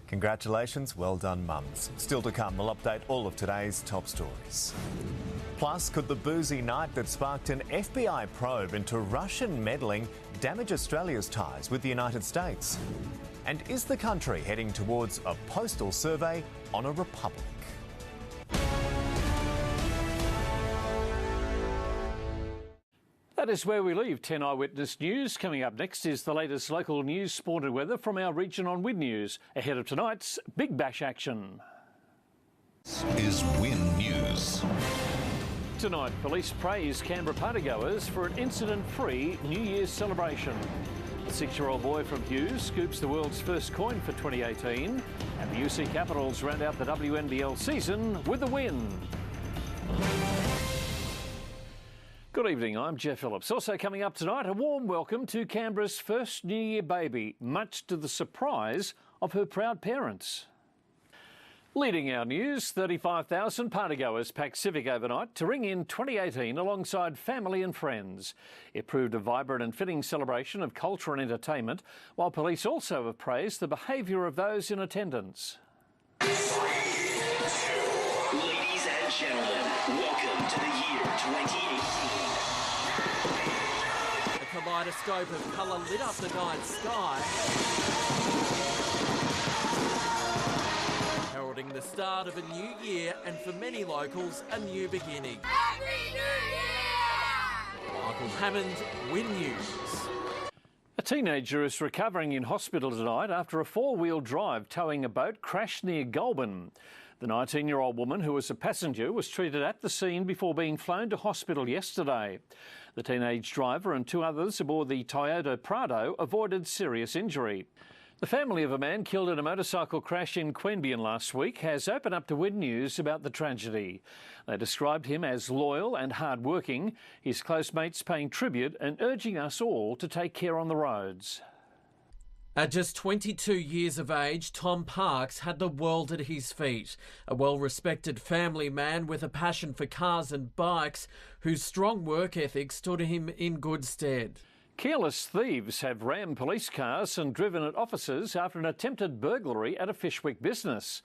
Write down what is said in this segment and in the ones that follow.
Congratulations, well done mums. Still to come, we'll update all of today's top stories. Plus, could the boozy night that sparked an FBI probe into Russian meddling damage Australia's ties with the United States? And is the country heading towards a postal survey on a republic? That is where we leave 10 Eyewitness News. Coming up next is the latest local news, sport and weather from our region on Win News, ahead of tonight's Big Bash action. This is Win News. Tonight, police praise Canberra partygoers for an incident-free New Year's celebration. The 6-year-old boy from Hughes scoops the world's first coin for 2018, and the UC Capitals round out the WNBL season with a win. Good evening, I'm Geoff Phillips. Also coming up tonight, a warm welcome to Canberra's first New Year baby, much to the surprise of her proud parents. Leading our news, 35,000 partygoers packed Civic overnight to ring in 2018 alongside family and friends. It proved a vibrant and fitting celebration of culture and entertainment, while police also have praised the behaviour of those in attendance. 3, 2, ladies and gentlemen, welcome to the year 2018. A kaleidoscope of colour lit up the night sky, heralding the start of a new year and for many locals a new beginning. Happy New Year! Michael Hammond, Win News. A teenager is recovering in hospital tonight after a four-wheel drive towing a boat crashed near Goulburn. The 19-year-old woman, who was a passenger, was treated at the scene before being flown to hospital yesterday. The teenage driver and 2 others aboard the Toyota Prado avoided serious injury. The family of a man killed in a motorcycle crash in Queanbeyan last week has opened up to Win News about the tragedy. They described him as loyal and hard-working, his close mates paying tribute and urging us all to take care on the roads. At just 22 years of age, Tom Parks had the world at his feet. A well-respected family man with a passion for cars and bikes, whose strong work ethic stood him in good stead. Careless thieves have rammed police cars and driven at officers after an attempted burglary at a Fishwick business.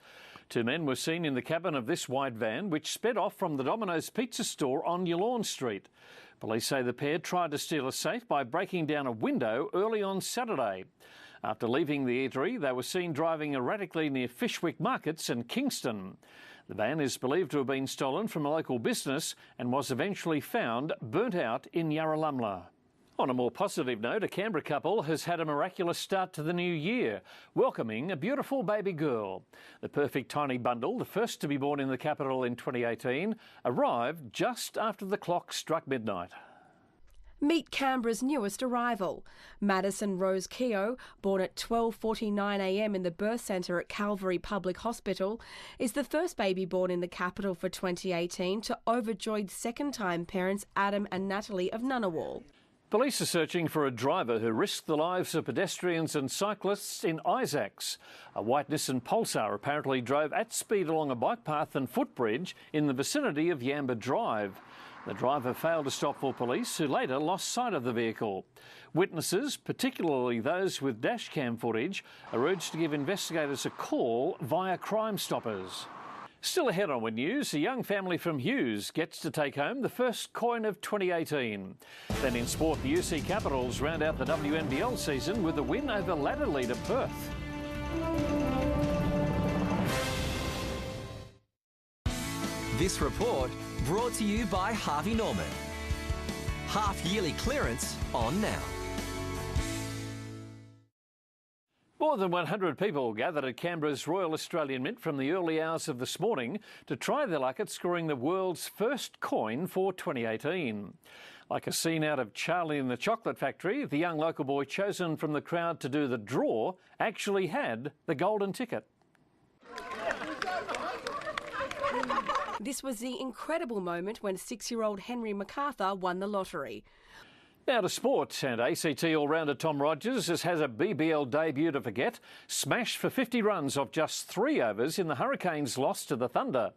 2 men were seen in the cabin of this white van, which sped off from the Domino's pizza store on Yallourn Street. Police say the pair tried to steal a safe by breaking down a window early on Saturday. After leaving the eatery, they were seen driving erratically near Fishwick Markets and Kingston. The van is believed to have been stolen from a local business and was eventually found burnt out in Yarralumla. On a more positive note, a Canberra couple has had a miraculous start to the new year, welcoming a beautiful baby girl. The perfect tiny bundle, the first to be born in the capital in 2018, arrived just after the clock struck midnight. Meet Canberra's newest arrival. Madison Rose Keogh, born at 12:49 a.m. in the birth centre at Calvary Public Hospital, is the first baby born in the capital for 2018 to overjoyed second-time parents Adam and Natalie of Ngunnawal. Police are searching for a driver who risked the lives of pedestrians and cyclists in Isaacs. A white Nissan Pulsar apparently drove at speed along a bike path and footbridge in the vicinity of Yamba Drive. The driver failed to stop for police, who later lost sight of the vehicle. Witnesses, particularly those with dashcam footage, are urged to give investigators a call via Crime Stoppers. Still ahead on Win News, a young family from Hughes gets to take home the first coin of 2018. Then in sport, the UC Capitals round out the WNBL season with a win over ladder leader Perth. This report brought to you by Harvey Norman. Half-yearly clearance on now. More than 100 people gathered at Canberra's Royal Australian Mint from the early hours of this morning to try their luck at scoring the world's first coin for 2018. Like a scene out of Charlie and the Chocolate Factory, the young local boy chosen from the crowd to do the draw actually had the golden ticket. This was the incredible moment when 6-year-old Henry MacArthur won the lottery. Now to sport, and ACT all-rounder Tom Rogers has had a BBL debut to forget, smashed for 50 runs off just 3 overs in the Hurricanes' loss to the Thunder.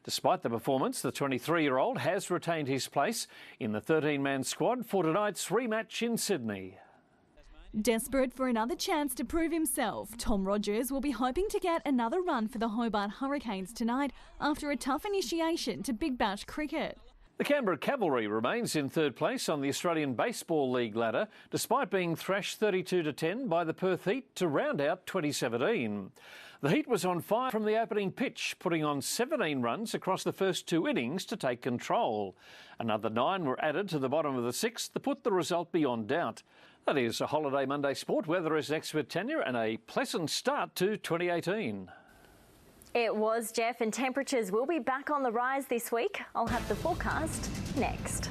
Despite the performance, the 23-year-old has retained his place in the 13-man squad for tonight's rematch in Sydney. Desperate for another chance to prove himself, Tom Rogers will be hoping to get another run for the Hobart Hurricanes tonight after a tough initiation to Big Bash cricket. The Canberra Cavalry remains in third place on the Australian Baseball League ladder, despite being thrashed 32-10 by the Perth Heat to round out 2017. The Heat was on fire from the opening pitch, putting on 17 runs across the first 2 innings to take control. Another 9 were added to the bottom of the 6th to put the result beyond doubt. That is a Holiday Monday Sport. Weather is next with Tanya, and a pleasant start to 2018. It was, Geoff, and temperatures will be back on the rise this week. I'll have the forecast next.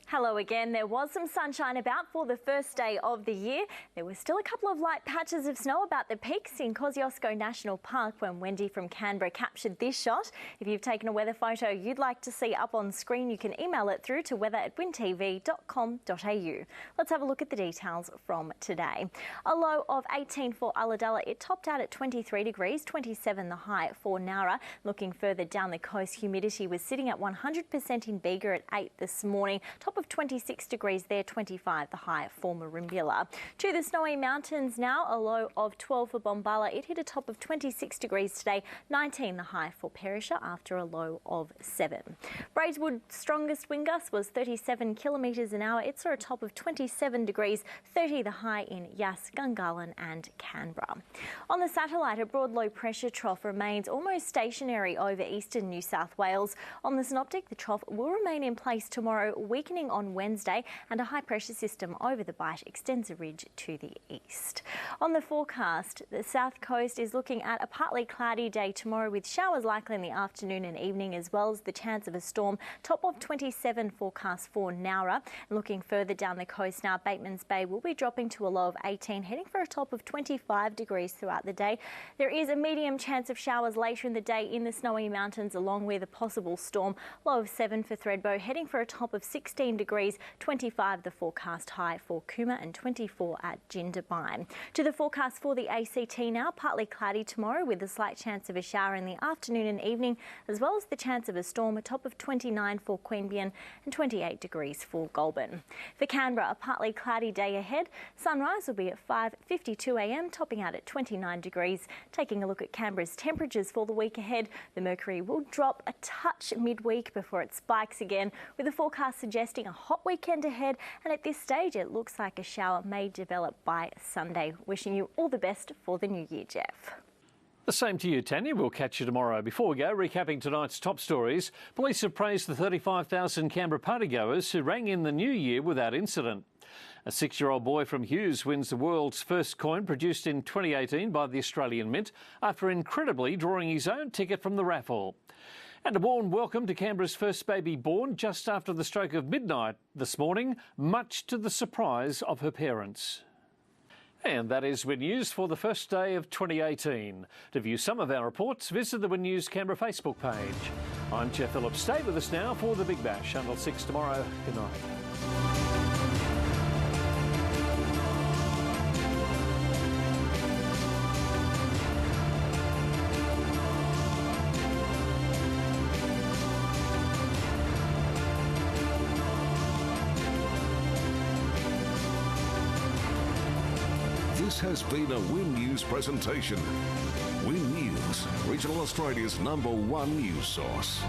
Hello again. There was some sunshine about for the first day of the year. There was still a couple of light patches of snow about the peaks in Kosciuszko National Park when Wendy from Canberra captured this shot. If you've taken a weather photo you'd like to see up on screen, you can email it through to weather@wintv.com.au. Let's have a look at the details from today. A low of 18 for Ulladulla. It topped out at 23 degrees, 27 the high for Nowra. Looking further down the coast, humidity was sitting at 100% in Bega at 8 this morning. Top of 26 degrees there, 25 the high for Merimbula. To the Snowy Mountains now, a low of 12 for Bombala. It hit a top of 26 degrees today, 19 the high for Perisher after a low of 7. Braidwood's strongest wind gust was 37 kilometres an hour. It saw a top of 27 degrees, 30 the high in Yass, Gungahlin and Canberra. On the satellite, a broad low pressure trough remains almost stationary over eastern New South Wales. On the synoptic, the trough will remain in place tomorrow, weakening on Wednesday, and a high pressure system over the Bight extends a ridge to the east. On the forecast, the south coast is looking at a partly cloudy day tomorrow with showers likely in the afternoon and evening, as well as the chance of a storm. Top of 27 forecast for Nowra. Looking further down the coast now, Bateman's Bay will be dropping to a low of 18, heading for a top of 25 degrees throughout the day. There is a medium chance of showers later in the day in the Snowy Mountains, along with a possible storm. Low of 7 for Thredbo, heading for a top of 16 degrees, 25 the forecast high for Cooma and 24 at Jindabyne. To the forecast for the ACT now, partly cloudy tomorrow with a slight chance of a shower in the afternoon and evening, as well as the chance of a storm, a top of 29 for Queanbeyan and 28 degrees for Goulburn. For Canberra, a partly cloudy day ahead. Sunrise will be at 5:52 a.m, topping out at 29 degrees. Taking a look at Canberra's temperatures for the week ahead, the mercury will drop a touch midweek before it spikes again, with the forecast suggesting a hot weekend ahead, and at this stage it looks like a shower may develop by Sunday. Wishing you all the best for the new year, Geoff. The same to you, Tanya. We'll catch you tomorrow. Before we go, recapping tonight's top stories, police have praised the 35,000 Canberra partygoers who rang in the new year without incident. A 6-year-old boy from Hughes wins the world's first coin produced in 2018 by the Australian Mint after incredibly drawing his own ticket from the raffle. And a warm welcome to Canberra's first baby born just after the stroke of midnight this morning, much to the surprise of her parents. And that is Win News for the first day of 2018. To view some of our reports, visit the Win News Canberra Facebook page. I'm Geoff Phillips. Stay with us now for the Big Bash. Until 6 tomorrow. Good night. This has been a Win News presentation. Win News, Regional Australia's #1 news source.